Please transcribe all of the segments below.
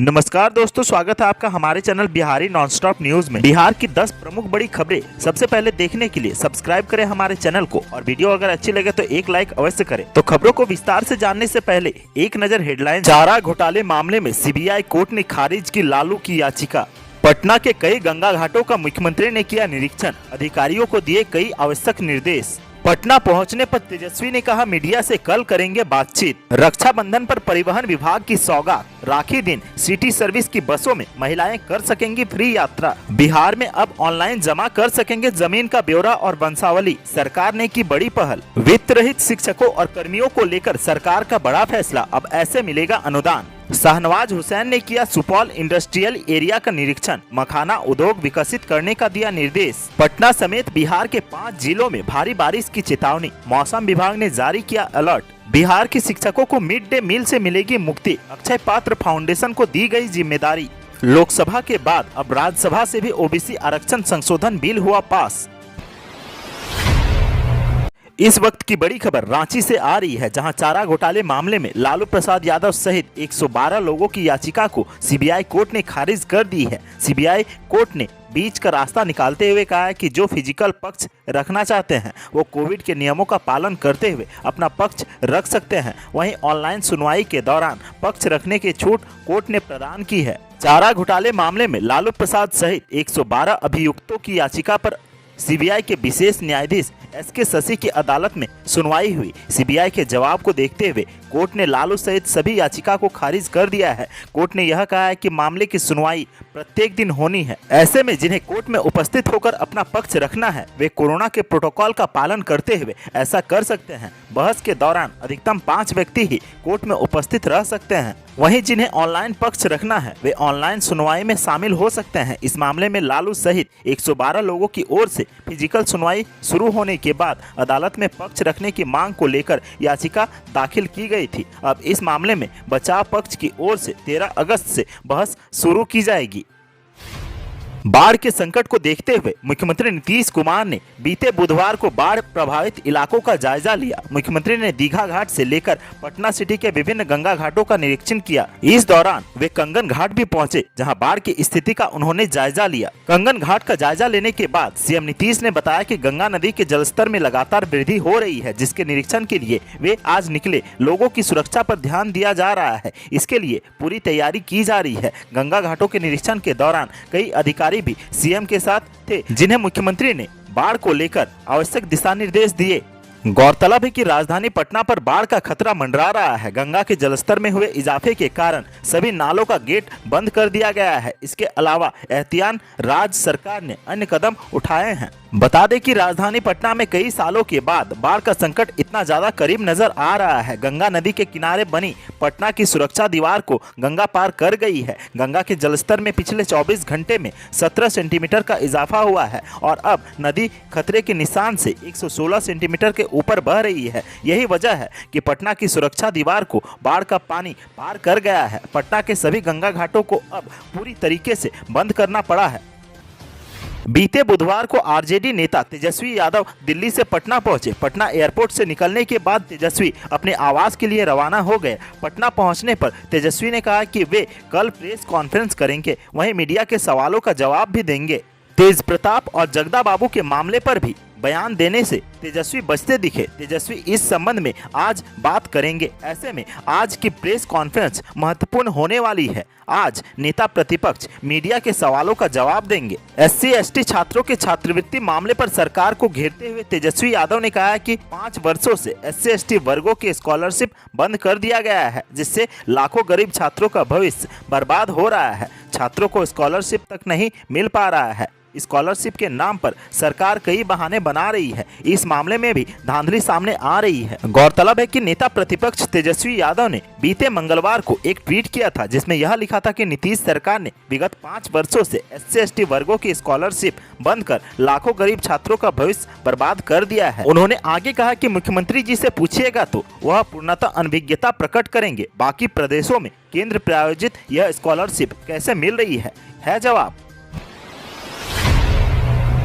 नमस्कार दोस्तों, स्वागत है आपका हमारे चैनल बिहारी नॉनस्टॉप न्यूज में। बिहार की 10 प्रमुख बड़ी खबरें सबसे पहले देखने के लिए सब्सक्राइब करें हमारे चैनल को और वीडियो अगर अच्छी लगे तो एक लाइक अवश्य करें। तो खबरों को विस्तार से जानने से पहले एक नजर हेडलाइन। चारा घोटाले मामले में सीबीआई कोर्ट ने खारिज की लालू की याचिका। पटना के कई गंगा घाटों का मुख्यमंत्री ने किया निरीक्षण, अधिकारियों को दिए कई आवश्यक निर्देश। पटना पहुंचने पर तेजस्वी ने कहा मीडिया से कल करेंगे बातचीत। रक्षाबंधन पर परिवहन विभाग की सौगात, राखी दिन सिटी सर्विस की बसों में महिलाएं कर सकेंगी फ्री यात्रा। बिहार में अब ऑनलाइन जमा कर सकेंगे जमीन का ब्यौरा और वंशावली, सरकार ने की बड़ी पहल। वित्त रहित शिक्षकों और कर्मियों को लेकर सरकार का बड़ा फैसला, अब ऐसे मिलेगा अनुदान। शाहनवाज हुसैन ने किया सुपौल इंडस्ट्रियल एरिया का निरीक्षण, मखाना उद्योग विकसित करने का दिया निर्देश। पटना समेत बिहार के 5 जिलों में भारी बारिश की चेतावनी, मौसम विभाग ने जारी किया अलर्ट। बिहार के शिक्षकों को मिड डे मील से मिलेगी मुक्ति, अक्षय पात्र फाउंडेशन को दी गई जिम्मेदारी। लोकसभा के बाद अब राज्यसभा से भी ओबीसी आरक्षण संशोधन बिल हुआ पास। इस वक्त की बड़ी खबर रांची से आ रही है, जहां चारा घोटाले मामले में लालू प्रसाद यादव सहित 112 लोगों की याचिका को सीबीआई कोर्ट ने खारिज कर दी है। सीबीआई कोर्ट ने बीच का रास्ता निकालते हुए कहा है कि जो फिजिकल पक्ष रखना चाहते हैं वो कोविड के नियमों का पालन करते हुए अपना पक्ष रख सकते हैं। वहीं ऑनलाइन सुनवाई के दौरान पक्ष रखने की छूट कोर्ट ने प्रदान की है। चारा घोटाले मामले में लालू प्रसाद सहित 112 अभियुक्तों की याचिका पर सीबीआई के विशेष न्यायाधीश एसके शशि की अदालत में सुनवाई हुई। सीबीआई के जवाब को देखते हुए कोर्ट ने लालू सहित सभी याचिका को खारिज कर दिया है। कोर्ट ने यह कहा है कि मामले की सुनवाई प्रत्येक दिन होनी है। ऐसे में जिन्हें कोर्ट में उपस्थित होकर अपना पक्ष रखना है वे कोरोना के प्रोटोकॉल का पालन करते हुए ऐसा कर सकते हैं। बहस के दौरान अधिकतम 5 व्यक्ति ही कोर्ट में उपस्थित रह सकते हैं। वहीं जिन्हें ऑनलाइन पक्ष रखना है वे ऑनलाइन सुनवाई में शामिल हो सकते हैं। इस मामले में लालू सहित 112 लोगों की ओर से फिजिकल सुनवाई शुरू होने के बाद अदालत में पक्ष रखने की मांग को लेकर याचिका दाखिल की गई थी। अब इस मामले में बचाव पक्ष की ओर से 13 अगस्त से बहस शुरू की जाएगी। बाढ़ के संकट को देखते हुए मुख्यमंत्री नीतीश कुमार ने बीते बुधवार को बाढ़ प्रभावित इलाकों का जायजा लिया। मुख्यमंत्री ने दीघा घाट से लेकर पटना सिटी के विभिन्न गंगा घाटों का निरीक्षण किया। इस दौरान वे कंगन घाट भी पहुंचे, जहां बाढ़ की स्थिति का उन्होंने जायजा लिया। कंगन घाट का जायजा लेने के बाद सीएम नीतीश ने बताया कि गंगा नदी के जलस्तर में लगातार वृद्धि हो रही है, जिसके निरीक्षण के लिए वे आज निकले। लोगों की सुरक्षा पर ध्यान दिया जा रहा है, इसके लिए पूरी तैयारी की जा रही है। गंगा घाटों के निरीक्षण के दौरान कई अधिकारी भी सीएम के साथ थे, जिन्हें मुख्यमंत्री ने बाढ़ को लेकर आवश्यक दिशा निर्देश दिए। गौरतलब है कि राजधानी पटना पर बाढ़ का खतरा मंडरा रहा है। गंगा के जलस्तर में हुए इजाफे के कारण सभी नालों का गेट बंद कर दिया गया है। इसके अलावा एहतियात राज्य सरकार ने अन्य कदम उठाए हैं। बता दें कि राजधानी पटना में कई सालों के बाद बाढ़ का संकट इतना ज्यादा करीब नजर आ रहा है। गंगा नदी के किनारे बनी पटना की सुरक्षा दीवार को गंगा पार कर गई है। गंगा के जलस्तर में पिछले 24 घंटे में 17 सेंटीमीटर का इजाफा हुआ है और अब नदी खतरे के निशान से 116 सेंटीमीटर के ऊपर बह रही है। यही वजह है कि पटना की सुरक्षा दीवार को बाढ़ का पानी पार कर गया है। पटना के सभी गंगा घाटों को अब पूरी तरीके से बंद करना पड़ा है। बीते बुधवार को आरजेडी नेता तेजस्वी यादव दिल्ली से पटना पहुंचे। पटना एयरपोर्ट से निकलने के बाद तेजस्वी अपने आवास के लिए रवाना हो गए। पटना पहुंचने पर तेजस्वी ने कहा कि वे कल प्रेस कॉन्फ्रेंस करेंगे, वहीं मीडिया के सवालों का जवाब भी देंगे। तेज प्रताप और जगदा बाबू के मामले पर भी बयान देने से तेजस्वी बचते दिखे। तेजस्वी इस संबंध में आज बात करेंगे। ऐसे में आज की प्रेस कॉन्फ्रेंस महत्वपूर्ण होने वाली है। आज नेता प्रतिपक्ष मीडिया के सवालों का जवाब देंगे। SC/ST छात्रों के छात्रवृत्ति मामले पर सरकार को घेरते हुए तेजस्वी यादव ने कहा है कि 5 वर्षों से SC/ST वर्गों की स्कॉलरशिप बंद कर दिया गया है, जिससे लाखों गरीब छात्रों का भविष्य बर्बाद हो रहा है। छात्रों को स्कॉलरशिप तक नहीं मिल पा रहा है। स्कॉलरशिप के नाम पर सरकार कई बहाने बना रही है। इस मामले में भी धांधली सामने आ रही है। गौरतलब है कि नेता प्रतिपक्ष तेजस्वी यादव ने बीते मंगलवार को एक ट्वीट किया था, जिसमें यह लिखा था कि नीतीश सरकार ने विगत 5 वर्षों से SC/ST वर्गों की स्कॉलरशिप बंद कर लाखों गरीब छात्रों का भविष्य बर्बाद कर दिया है। उन्होंने आगे कहा कि मुख्यमंत्री जी से पूछिएगा तो वह पूर्णतः अनभिज्ञता प्रकट करेंगे। बाकी प्रदेशों में केंद्र प्रायोजित यह स्कॉलरशिप कैसे मिल रही है जवाब।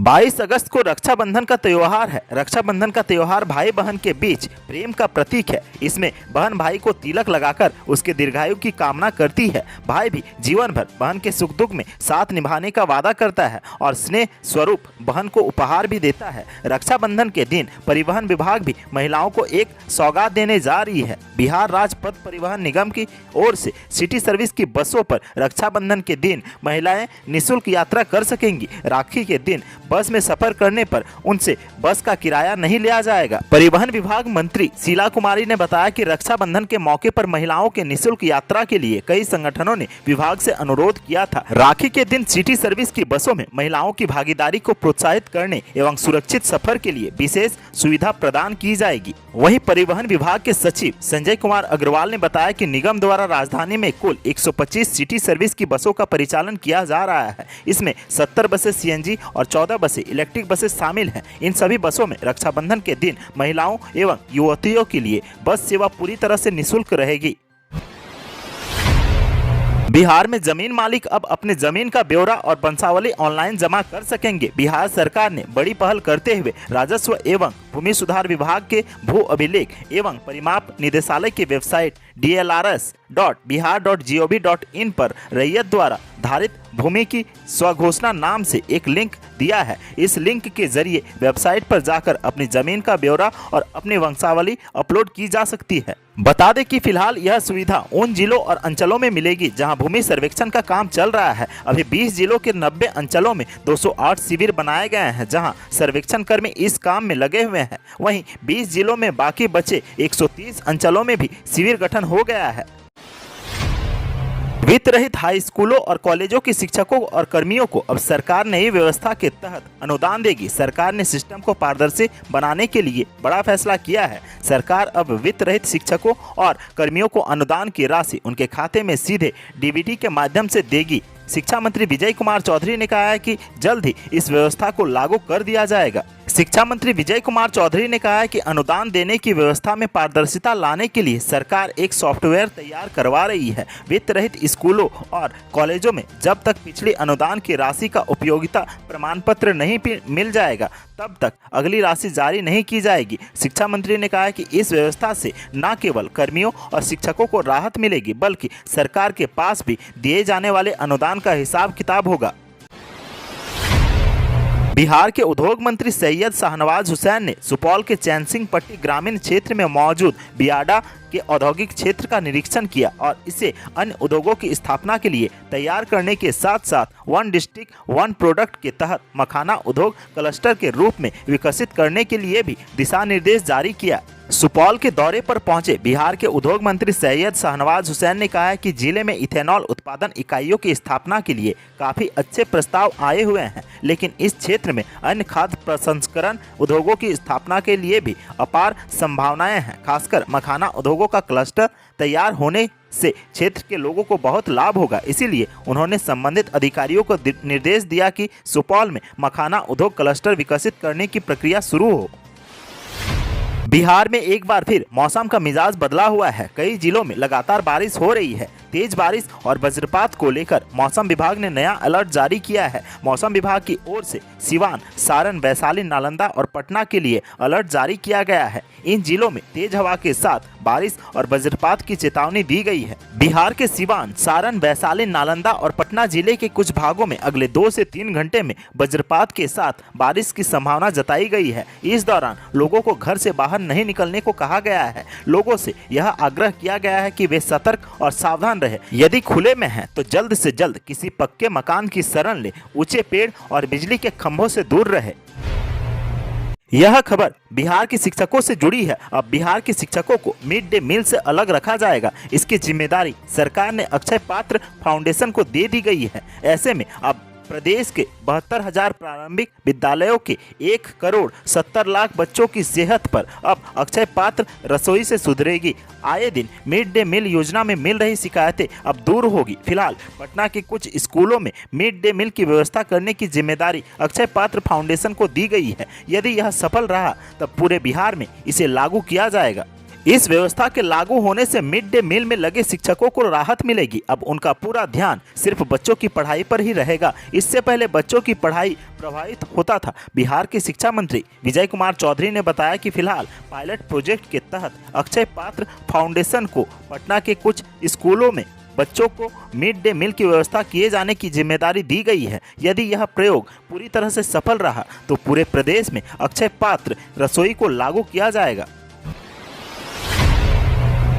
22 अगस्त को रक्षाबंधन का त्योहार है। रक्षाबंधन का त्योहार भाई बहन के बीच प्रेम का प्रतीक है। इसमें बहन भाई को तिलक लगाकर उसके दीर्घायु की कामना करती है। भाई भी जीवन भर बहन के सुख दुख में साथ निभाने का वादा करता है और स्नेह स्वरूप बहन को उपहार भी देता है। रक्षाबंधन के दिन परिवहन विभाग भी महिलाओं को एक सौगात देने जा रही है। बिहार राज्य पथ परिवहन निगम की ओर से सिटी सर्विस की बसों पर रक्षाबंधन के दिन महिलाएं निःशुल्क यात्रा कर सकेंगी। राखी के दिन बस में सफर करने पर उनसे बस का किराया नहीं लिया जाएगा। परिवहन विभाग मंत्री शीला कुमारी ने बताया कि रक्षाबंधन के मौके पर महिलाओं के निःशुल्क यात्रा के लिए कई संगठनों ने विभाग से अनुरोध किया था। राखी के दिन सिटी सर्विस की बसों में महिलाओं की भागीदारी को प्रोत्साहित करने एवं सुरक्षित सफर के लिए विशेष सुविधा प्रदान की जाएगी। वहीं परिवहन विभाग के सचिव संजय कुमार अग्रवाल ने बताया कि निगम द्वारा राजधानी में कुल 125 सिटी सर्विस की बसों का परिचालन किया जा रहा है। इसमें 70 बसें सीएनजी और 14 बसें इलेक्ट्रिक बसें शामिल हैं। इन सभी बसों में रक्षाबंधन के दिन महिलाओं एवं युवतियों के लिए बस सेवा पूरी तरह से निःशुल्क रहेगी। बिहार में जमीन मालिक अब अपने जमीन का ब्यौरा और वंशावली ऑनलाइन जमा कर सकेंगे। बिहार सरकार ने बड़ी पहल करते हुए राजस्व एवं भूमि सुधार विभाग के भू अभिलेख एवं परिमाप निदेशालय की वेबसाइट dlrs.bihar.gov.in पर रैयत द्वारा धारित भूमि की स्वघोषणा नाम से एक लिंक दिया है। इस लिंक के जरिए वेबसाइट पर जाकर अपनी जमीन का ब्यौरा और अपनी वंशावली अपलोड की जा सकती है। बता दें कि फिलहाल यह सुविधा उन जिलों और अंचलों में मिलेगी जहां भूमि सर्वेक्षण का काम चल रहा है। अभी 20 जिलों के 90 अंचलों में 208 शिविर बनाए गए हैं जहां सर्वेक्षण कर्मी इस काम में लगे हुए हैं। वहीं 20 जिलों में बाकी बचे 130 अंचलों में भी शिविर गठन हो गया है। वित्त रहित हाई स्कूलों और कॉलेजों के शिक्षकों और कर्मियों को अब सरकार नई व्यवस्था के तहत अनुदान देगी। सरकार ने सिस्टम को पारदर्शी बनाने के लिए बड़ा फैसला किया है। सरकार अब वित्त रहित शिक्षकों और कर्मियों को अनुदान की राशि उनके खाते में सीधे डीबीटी के माध्यम से देगी। शिक्षा मंत्री विजय कुमार चौधरी ने कहा है कि जल्द ही इस व्यवस्था को लागू कर दिया जाएगा। शिक्षा मंत्री विजय कुमार चौधरी ने कहा है कि अनुदान देने की व्यवस्था में पारदर्शिता लाने के लिए सरकार एक सॉफ्टवेयर तैयार करवा रही है। वित्त रहित स्कूलों और कॉलेजों में जब तक पिछली अनुदान की राशि का उपयोगिता प्रमाण पत्र नहीं मिल जाएगा तब तक अगली राशि जारी नहीं की जाएगी। शिक्षा मंत्री ने कहा कि इस व्यवस्था से न केवल कर्मियों और शिक्षकों को राहत मिलेगी बल्कि सरकार के पास भी दिए जाने वाले अनुदान का हिसाब किताब होगा। बिहार के उद्योग मंत्री सैयद शाहनवाज हुसैन ने सुपौल के चैनसिंह पट्टी ग्रामीण क्षेत्र में मौजूद बियाडा के औद्योगिक क्षेत्र का निरीक्षण किया और इसे अन्य उद्योगों की स्थापना के लिए तैयार करने के साथ साथ वन डिस्ट्रिक्ट वन प्रोडक्ट के तहत मखाना उद्योग क्लस्टर के रूप में विकसित करने के लिए भी दिशा निर्देश जारी किया। सुपौल के दौरे पर पहुंचे बिहार के उद्योग मंत्री सैयद शाहनवाज हुसैन ने कहा है कि जिले में इथेनॉल उत्पादन इकाइयों की स्थापना के लिए काफी अच्छे प्रस्ताव आए हुए हैं, लेकिन इस क्षेत्र में अन्य खाद्य प्रसंस्करण उद्योगों की स्थापना के लिए भी अपार संभावनाएं हैं। खासकर मखाना उद्योगों का क्लस्टर तैयार होने से क्षेत्र के लोगों को बहुत लाभ होगा। इसीलिए उन्होंने संबंधित अधिकारियों को निर्देश दिया कि सुपौल में मखाना उद्योग क्लस्टर विकसित करने की प्रक्रिया शुरू हो। बिहार में एक बार फिर मौसम का मिजाज बदला हुआ है। कई जिलों में लगातार बारिश हो रही है। तेज बारिश और वज्रपात को लेकर मौसम विभाग ने नया अलर्ट जारी किया है। मौसम विभाग की ओर से सिवान, सारण, वैशाली, नालंदा और पटना के लिए अलर्ट जारी किया गया है। इन जिलों में तेज हवा के साथ बारिश और वज्रपात की चेतावनी दी गई है। बिहार के सिवान, सारण, वैशाली, नालंदा और पटना जिले के कुछ भागों में अगले 2 से 3 घंटे में वज्रपात के साथ बारिश की संभावना जताई गई है। इस दौरान लोगों को घर से बाहर नहीं निकलने को कहा गया है। लोगों से यह आग्रह किया गया है कि वे सतर्क और सावधान रहे। यदि खुले में हैं तो जल्द से जल्द किसी पक्के मकान की शरण ले, ऊंचे पेड़ और बिजली के खंभों से दूर रहे। यह खबर बिहार के शिक्षकों से जुड़ी है। अब बिहार के शिक्षकों को मिड डे मील से अलग रखा जाएगा। इसकी जिम्मेदारी सरकार ने अक्षय पात्र फाउंडेशन को दे दी गई है। ऐसे में अब प्रदेश के 72,000 प्रारंभिक विद्यालयों के 1,70,00,000 बच्चों की सेहत पर अब अक्षय पात्र रसोई से सुधरेगी। आए दिन मिड डे मील योजना में मिल रही शिकायतें अब दूर होगी। फिलहाल पटना के कुछ स्कूलों में मिड डे मील की व्यवस्था करने की जिम्मेदारी अक्षय पात्र फाउंडेशन को दी गई है। यदि यह सफल रहा तब पूरे बिहार में इसे लागू किया जाएगा। इस व्यवस्था के लागू होने से मिड डे मील में लगे शिक्षकों को राहत मिलेगी। अब उनका पूरा ध्यान सिर्फ बच्चों की पढ़ाई पर ही रहेगा। इससे पहले बच्चों की पढ़ाई प्रभावित होता था। बिहार के शिक्षा मंत्री विजय कुमार चौधरी ने बताया कि फिलहाल पायलट प्रोजेक्ट के तहत अक्षय पात्र फाउंडेशन को पटना के कुछ स्कूलों में बच्चों को मिड डे मील की व्यवस्था किए जाने की जिम्मेदारी दी गई है। यदि यह प्रयोग पूरी तरह से सफल रहा तो पूरे प्रदेश में अक्षय पात्र रसोई को लागू किया जाएगा।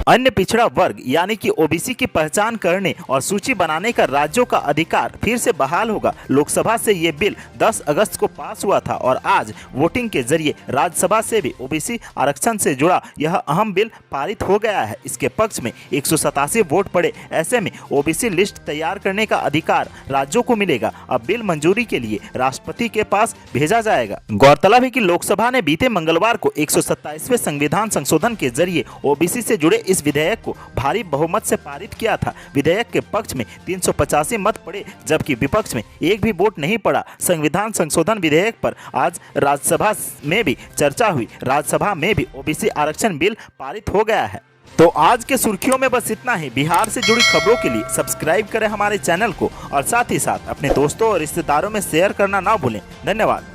अन्य पिछड़ा वर्ग यानी कि ओबीसी की पहचान करने और सूची बनाने का राज्यों का अधिकार फिर से बहाल होगा। लोकसभा से ये बिल 10 अगस्त को पास हुआ था और आज वोटिंग के जरिए राज्यसभा से भी ओबीसी आरक्षण से जुड़ा यह अहम बिल पारित हो गया है। इसके पक्ष में 187 वोट पड़े। ऐसे में ओबीसी लिस्ट तैयार करने का अधिकार राज्यों को मिलेगा। अब बिल मंजूरी के लिए राष्ट्रपति के पास भेजा जाएगा। गौरतलब है कि लोकसभा ने बीते मंगलवार को 127वें संविधान संशोधन के जरिए ओबीसी से जुड़े इस विधेयक को भारी बहुमत से पारित किया था। विधेयक के पक्ष में 385 मत पड़े जबकि विपक्ष में एक भी वोट नहीं पड़ा। संविधान संशोधन विधेयक पर आज राज्यसभा में भी चर्चा हुई। राज्यसभा में भी ओबीसी आरक्षण बिल पारित हो गया है। तो आज के सुर्खियों में बस इतना ही। बिहार से जुड़ी खबरों के लिए सब्सक्राइब करें हमारे चैनल को और साथ ही साथ अपने दोस्तों और रिश्तेदारों में शेयर करना ना भूलें। धन्यवाद।